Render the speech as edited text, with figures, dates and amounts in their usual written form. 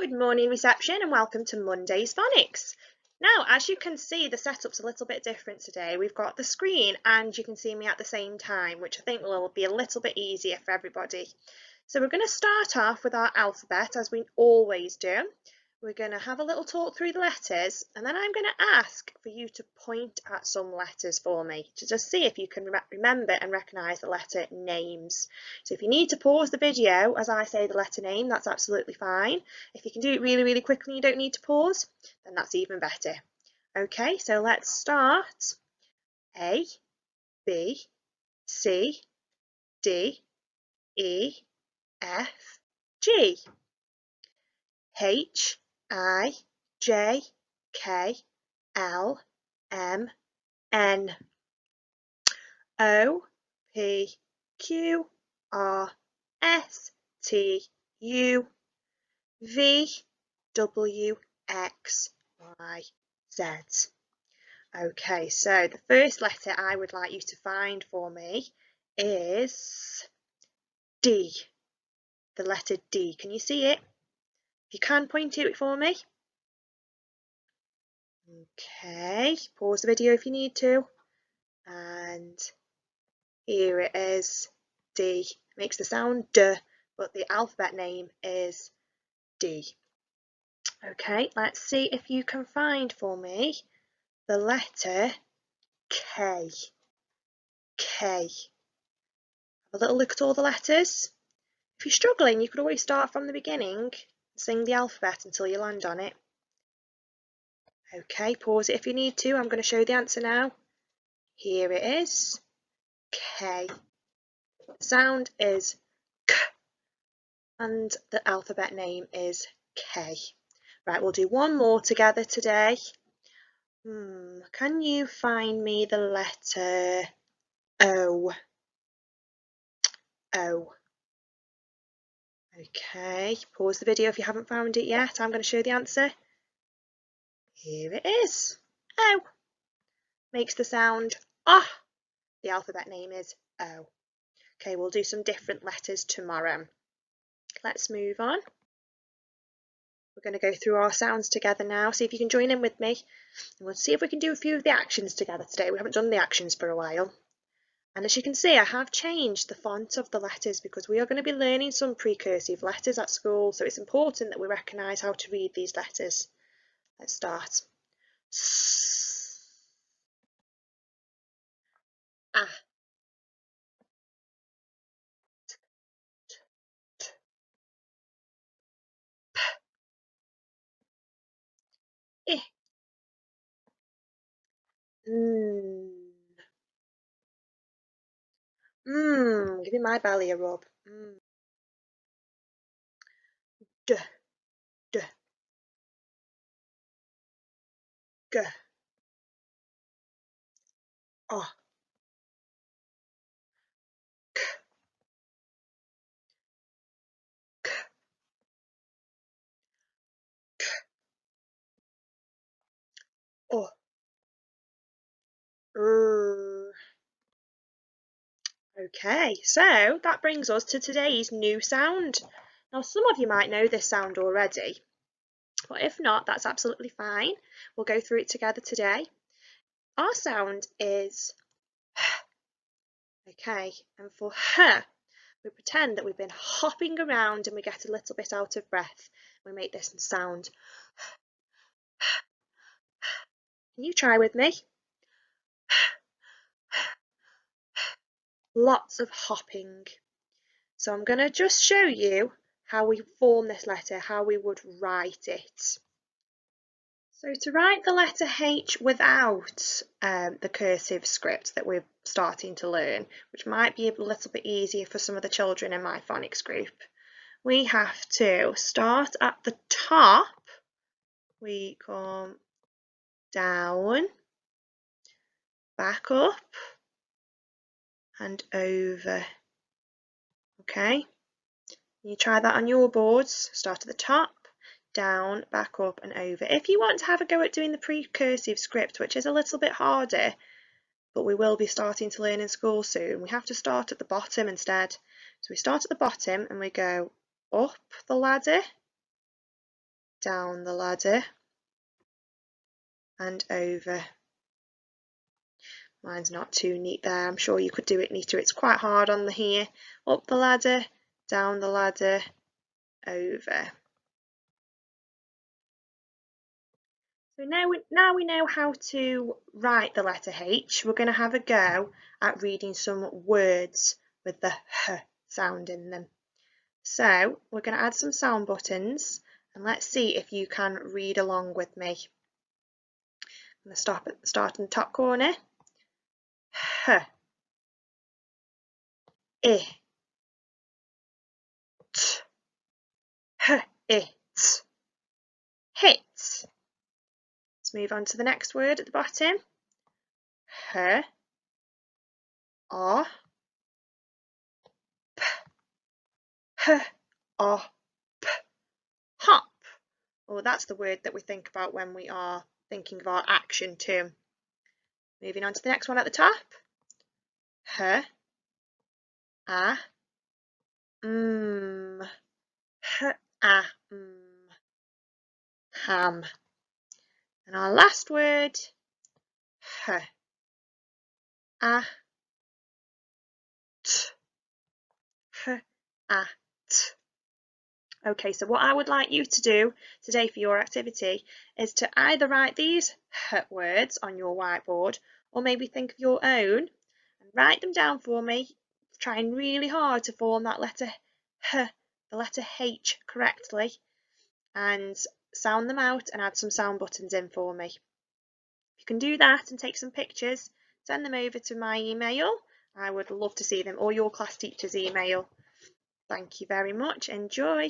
Good morning reception and welcome to Monday's Phonics. Now, as you can see, the setup's a little bit different today. We've got the screen and you can see me at the same time, which I think will be a little bit easier for everybody. So we're going to start off with our alphabet as we always do. We're going to have a little talk through the letters and then I'm going to ask for you to point at some letters for me to just see if you can remember and recognise the letter names. So if you need to pause the video as I say the letter name, that's absolutely fine. If you can do it really, really quickly and you don't need to pause, then that's even better. Okay, so let's start. A, B, C, D, E, F, G. H, I, J, K, L, M, N, O, P, Q, R, S, T, U, V, W, X, Y, Z. Okay, so the first letter I would like you to find for me is D. The letter D. Can you see it? If you can, point to it for me. Okay, pause the video if you need to. And here it is, D. It makes the sound D, but the alphabet name is D. Okay, let's see if you can find for me the letter K. K. Have a little look at all the letters. If you're struggling, you could always start from the beginning and sing the alphabet until you land on it. Okay, pause it if you need to. I'm going to show the answer now. Here it is, K. The sound is K and the alphabet name is K. Right, we'll do one more together today. Can you find me the letter O? O. Okay, pause the video if you haven't found it yet. I'm going to show the answer. Here it is, O. Makes the sound ah. The alphabet name is O. Okay, we'll do some different letters tomorrow. Let's move on. We're going to go through our sounds together now. See if you can join in with me. And we'll see if we can do a few of the actions together today. We haven't done the actions for a while. And as you can see, I have changed the font of the letters because we are going to be learning some precursive letters at school. So it's important that we recognise how to read these letters. Let's start. S, A, T, T, I, N. Give me my belly a rub. D, D, G, O, K, K, K, O, R. Okay, so that brings us to today's new sound. Now, some of you might know this sound already, but if not, that's absolutely fine. We'll go through it together today. Our sound is H. Okay, and for H, we pretend that we've been hopping around and we get a little bit out of breath. We make this sound. Can you try with me? Lots of hopping. So I'm going to just show you how we form this letter, how we would write it. So to write the letter H without the cursive script that we're starting to learn, which might be a little bit easier for some of the children in my phonics group, we have to start at the top. We come down, back up and over. Okay, you try that on your boards. Start at the top, down, back up and over. If you want to have a go at doing the precursive script, which is a little bit harder, but we will be starting to learn in school soon, we have to start at the bottom instead. So we start at the bottom and we go up the ladder, down the ladder and over. Mine's not too neat there. I'm sure you could do it neater. It's quite hard on the here. Up the ladder, down the ladder, over. So now we know how to write the letter H. We're going to have a go at reading some words with the H sound in them. So we're going to add some sound buttons and let's see if you can read along with me. I'm going to start in the top corner. H, I, t, h, it, hit. Let's move on to the next word at the bottom. H, o, p, h, o, p, hop. Oh, that's the word that we think about when we are thinking of our action term. Moving on to the next one at the top. H, a, h, a, ham. And our last word, h, a, t, h, a, t. Okay, so what I would like you to do today for your activity is to either write these h words on your whiteboard or maybe think of your own and write them down for me, trying really hard to form that letter h, the letter H correctly, and sound them out and add some sound buttons in for me. You can do that and take some pictures, send them over to my email. I would love to see them, or your class teacher's email. Thank you very much. Enjoy.